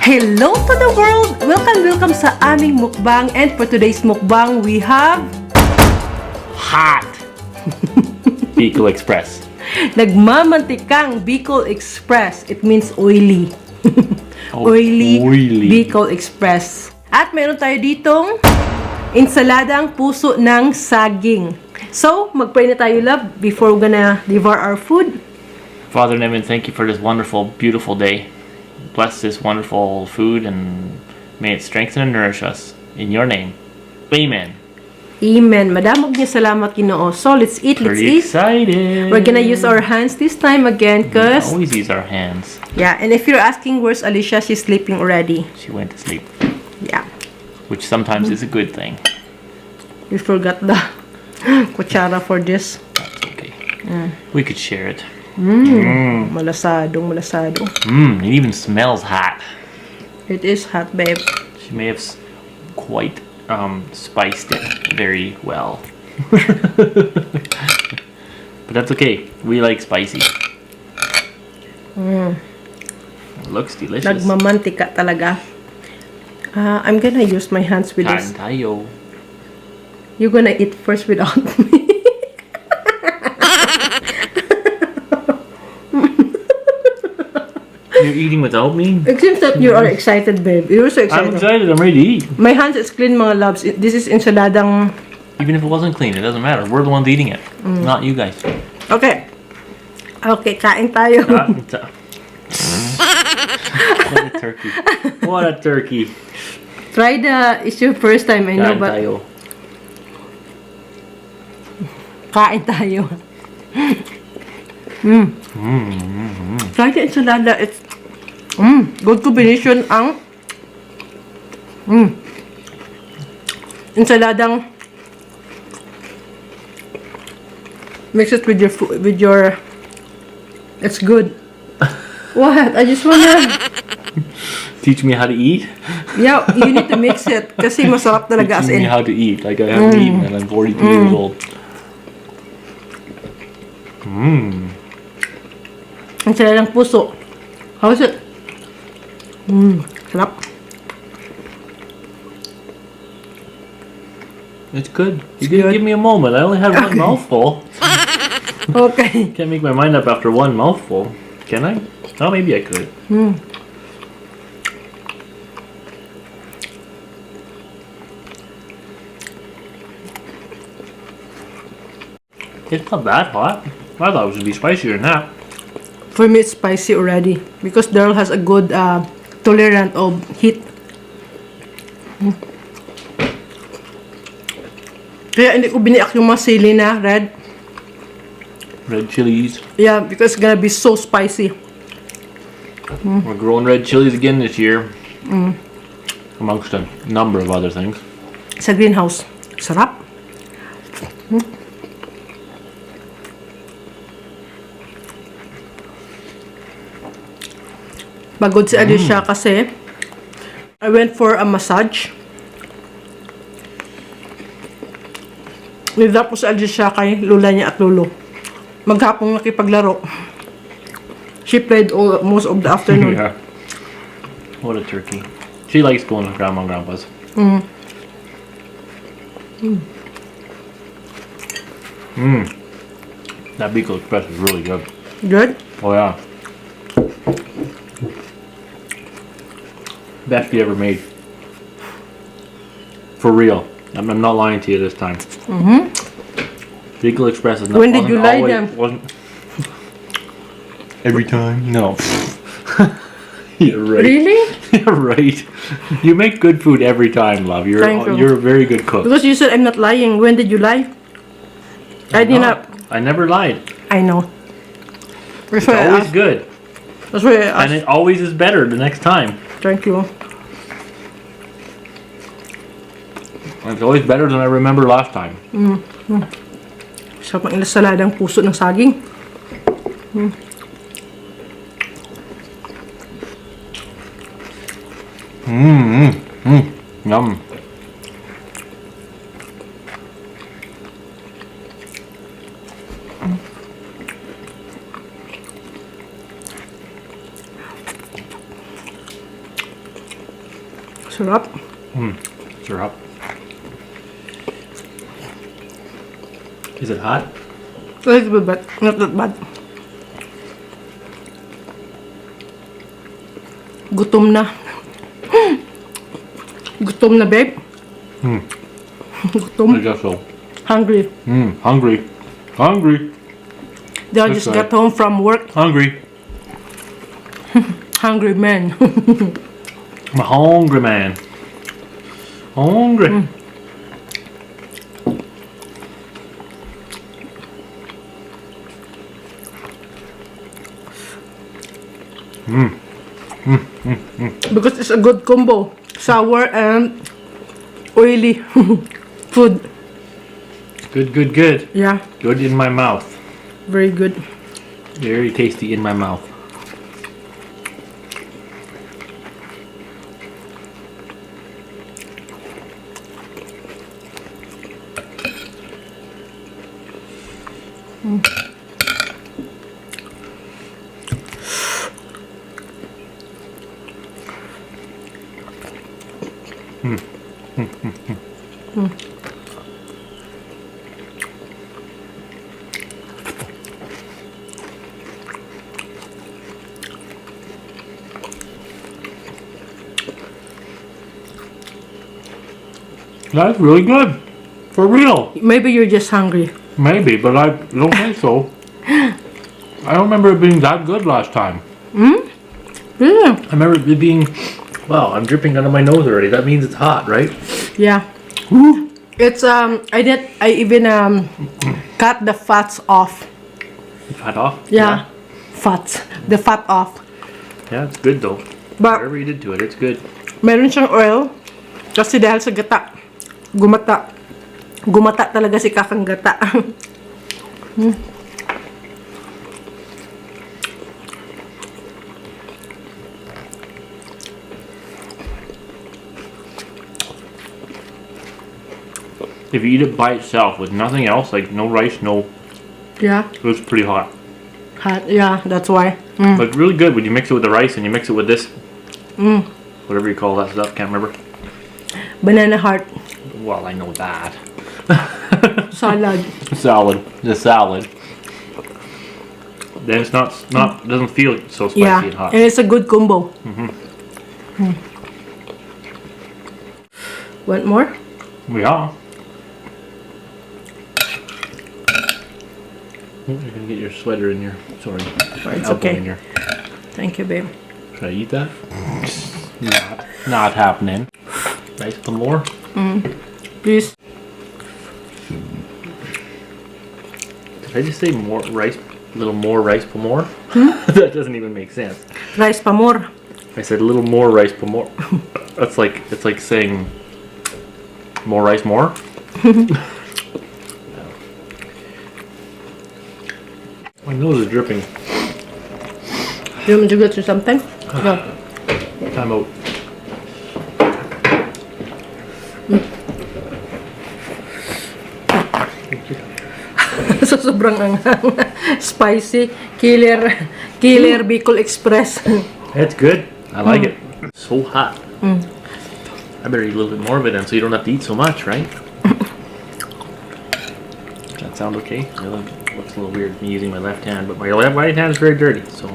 Hello to the world! Welcome sa aming mukbang. And for today's mukbang, we have... Hot! Bicol Express. Nagmamantikang Bicol Express. It means oily. Oily Bicol Express. At meron tayo ditong ensaladang puso ng saging. So, mag-pray na tayo, love, before we're gonna devour our food. Father in heaven, thank you for this wonderful, beautiful day. Bless this wonderful food and may it strengthen and nourish us. In your name. Amen. Amen. Madamog niya salamat, Ginoo. So, let's eat, let's Pretty eat. excited. We're gonna use our hands this time again, We cause... always use our hands. Yeah, and if you're asking where's Alicia, she's sleeping already. She went to sleep. Yeah. Which sometimes is a good thing. We forgot the kutsara for this. That's okay. We could share it. Malasadong, malasado. It even smells hot. It is hot, babe. She may have quite spiced it very well. But that's okay. We like spicy. It looks delicious. Nagmamantika talaga. I'm gonna use my hands with this. Kain tayo. You're gonna eat first without me. You're eating without me? It seems that you are excited, babe. You're so excited. I'm excited. I'm ready to eat. My hands is clean, mga loves. This is ensaladang... Even if it wasn't clean, it doesn't matter. We're the ones eating it, not you guys. Okay. Okay, kain tayo. What a turkey. What a turkey. Try it's your first time, I know, Kain but... tayo. Kain tayo. Try the ensalada. It's good combination ang ensaladang mix it with your it's good. What? I just wanna Teach me how to eat? yeah, you need to mix it kasi masarap talaga as Teaching me in how to eat. Like I haven't eaten and I'm 42 years old. ensaladang puso. How is it? Sarap. It's good. You didn't give me a moment. I only had one mouthful. Okay. Can't make my mind up after one mouthful. Can I? Oh, maybe I could. It's not that hot. I thought it was going to be spicier than that. For me, it's spicy already because Daryl has a good tolerance of heat. Kaya hindi ko biniak yung mga sili na red. Red chilies. Yeah, because it's gonna be so spicy. We're growing red chilies again this year. Amongst a number of other things. Sa greenhouse. Sarap. Pagod si Alicia kasi I went for a massage. Nidrop ko si Alicia kay lula niya at lolo. Maghapong nakipaglaro. She played most of the afternoon. Yeah. What a turkey. She likes going to grandma and grandpa's. That Bicol Express is really good. Good? Oh yeah. Best you ever made. For real. I'm not lying to you this time. Bicol Express is not. When did you lie them? Wasn't every time? No. You're right. Really? You're right. You make good food every time, love. Thank you. You're a very good cook. Because you said I'm not lying. When did you lie? I did not. I never lied. I know. That's It's why I always asked. good. That's why I And asked. it always is better the next time. Thank you. It's always better than I remember last time. Sarap ng ensaladang puso ng saging. Yum. Sarap. Syrup. Is it hot? A little bit, but not that bad. Gutom na. Gutom na, babe. Gutom. I guess so. Hungry. Hungry. Hungry. They That's just right. got home from work. Hungry. Hungry man. I'm a hungry man. Hungry. Because it's a good combo. Sour and oily food. Good, good, good. Yeah, Good in my mouth. very good. Very tasty in my mouth. That's really good. For real. Maybe you're just hungry. Maybe, but I don't think so. I don't remember it being that good last time. Yeah. I remember it being... Wow, I'm dripping out of my nose already. That means it's hot, right? Yeah. Woo. It's I even cut the fats off. Hot off? Yeah. Fats. The fat off. Yeah, it's good though. But Whatever you did to it, it's good. meron siyang oil kasi dahil sa gata. Gumata. Gumata talaga si kakang gata. If you eat it by itself with nothing else, like no rice, no... Yeah. It was pretty hot. Hot. Yeah, that's why. But really good when you mix it with the rice and you mix it with this. Whatever you call that stuff, can't remember. Banana heart. Well, I know that. Salad. Salad. The salad. Then it's not doesn't feel so spicy Yeah. and hot. And it's a good combo. Want more? Yeah. You can get your sweater in your... Sorry. It's elbow okay. in your... Thank you, babe. Should I eat that? Not happening. Nice, some more. Please. Did I just say more rice? A little more rice per more? That doesn't even make sense. Rice pa more. I said a little more rice per more. That's like, it's like saying more rice more. My nose is dripping. You want me to get you something? No. Time out. So sobrang anghang. Spicy. Killer Bicol Express. It's good. I like it. So hot. I better eat a little bit more of it then so you don't have to eat so much, right? Does that sound okay? It looks a little weird me using my left hand, but my right hand is very dirty, so...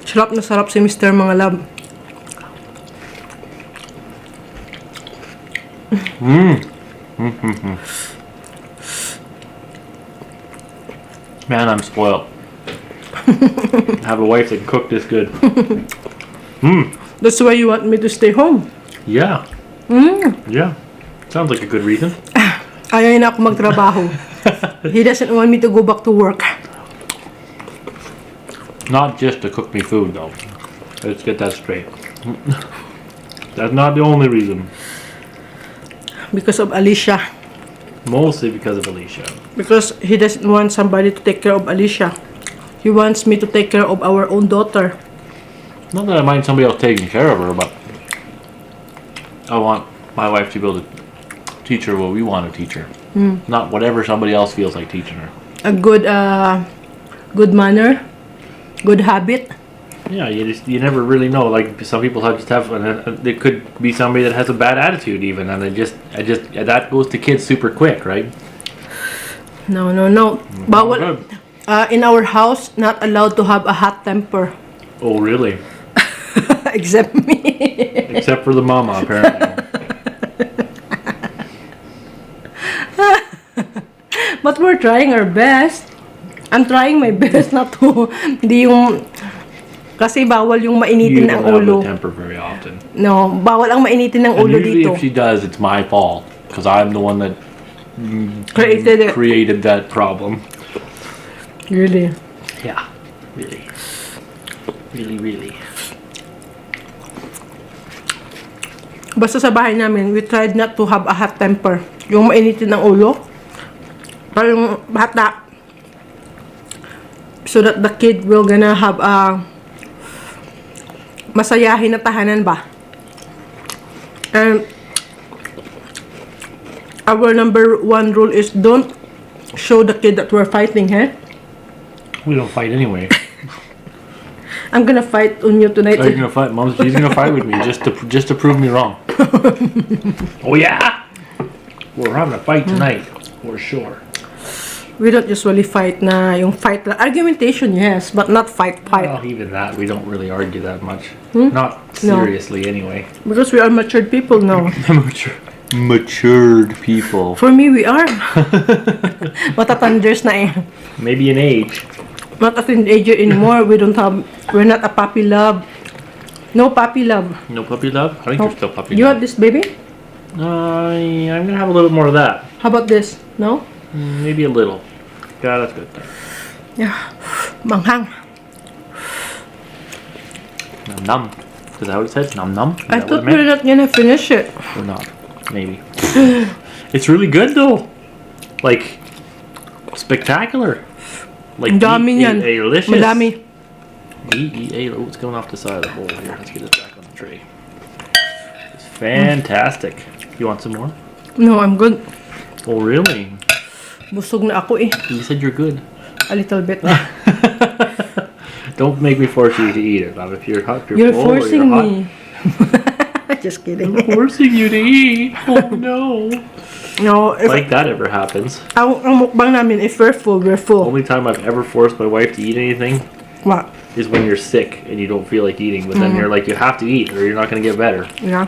Sarap na sarap si Mr. Mga Love. Man, I'm spoiled. I have a wife that can cook this good. That's why you want me to stay home. Yeah. Yeah. Sounds like a good reason. Ayaw na ako magtrabaho. He doesn't want me to go back to work. Not just to cook me food, though. Let's get that straight. That's not the only reason. Because of Alicia. Mostly because of Alicia. Because he doesn't want somebody to take care of Alicia. He wants me to take care of our own daughter. Not that I mind somebody else taking care of her, but I want my wife to be able to teach her what we want to teach her. Not whatever somebody else feels like teaching her. A good manner, good habit. Yeah, you never really know. Like some people just have, and it could be somebody that has a bad attitude even, and that goes to kids super quick, right? No. Bawal. In our house, not allowed to have a hot temper. Oh, really? Except me. Except for the mama, apparently. But we're trying our best. I'm trying my best not to, hindi yung, kasi bawal yung mainitin ang ulo. You don't have a temper very often. No, bawal ang mainitin ng ulo usually dito. if she does, it's my fault. Because I'm the one that created that problem. Really? Yeah, really. Really. Basta sa bahay namin, we tried not to have a hot temper. Yung mainitin ng ulo. Parang bata. So that the kid will gonna have a masayahin na tahanan ba? And our number one rule is don't show the kid that we're fighting, eh? We don't fight anyway. I'm gonna fight on you tonight. Are you gonna fight? Mom, she's gonna fight with me just to prove me wrong. Oh yeah, we're having a fight tonight for sure. We don't usually fight na yung fight. Argumentation, yes, but not fight. Well, even that, we don't really argue that much. Not seriously, anyway. Because we are matured people now. Matured people. For me, we are. Matatanders na eh. Maybe in age. Not a teenager anymore. We're not a puppy love. No puppy love. No puppy love? I think you're still puppy You love. want this, baby? I'm gonna have a little bit more of that. How about this? No? Maybe a little. Yeah, that's good. Yeah. Manghang. Num num. Is that what it says? Num num? I thought we were not gonna finish it. We're not. Maybe. It's really good though. Like, spectacular. Like, Dami yan. delicious. Madami. Oh, it's coming off the side of the bowl here. Let's get it back on the tray. It's fantastic. You want some more? No, I'm good. Oh, really? Busog na ako eh. You said you're good. A little bit. Don't make me force you to eat it. But if you're hot, You're full, forcing or you're me. Just kidding. hot, forcing you to eat. Oh no. No, if Like that ever happens. ang mukbang namin, if we're full, we're full. Only time I've ever forced my wife to eat anything What? is when you're sick and you don't feel like eating, but then you're like, you have to eat or you're not going to get better. Yeah.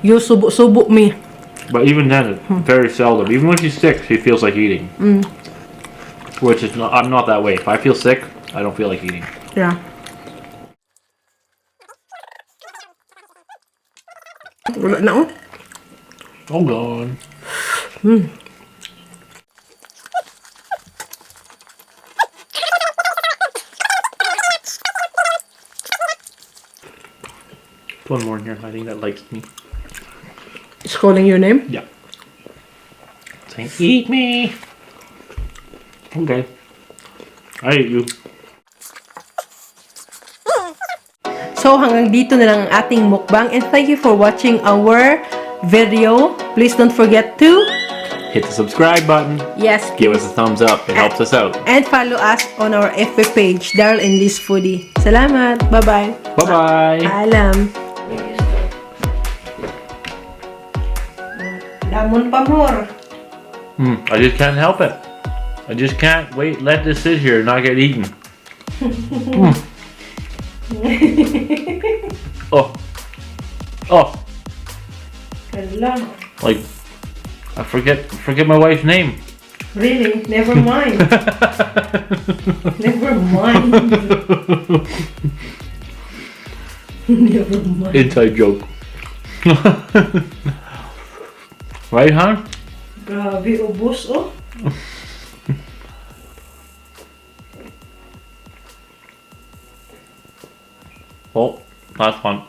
You subo me. But even then, it's very seldom. Even when she's sick, she feels like eating. Which is not, I'm not that way. If I feel sick, I don't feel like eating. Yeah. Wala na oh. All gone. One more in here. I think that likes me. It's calling your name? Yeah. Saying, eat me. Okay. I ate you. So hanggang dito na lang ang ating mukbang, and thank you for watching our video. Please don't forget to Hit the subscribe button. yes, Give us a thumbs up. It helps us out. and follow us on our FB page, Daryl and I's Foodie. Salamat. Bye-bye. Bye-bye. Alam. Lamon pa more. I just can't help it. I just can't let this sit here and not get eaten. Oh. Hala. Like, I forget my wife's name. Really? Never mind. Never mind. Never mind. Inside joke. Right, huh? Grabe, ubos oh. Oh, last one.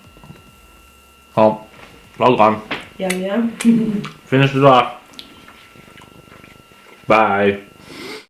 Oh, all gone. Yum yum. Finish it off. Bye.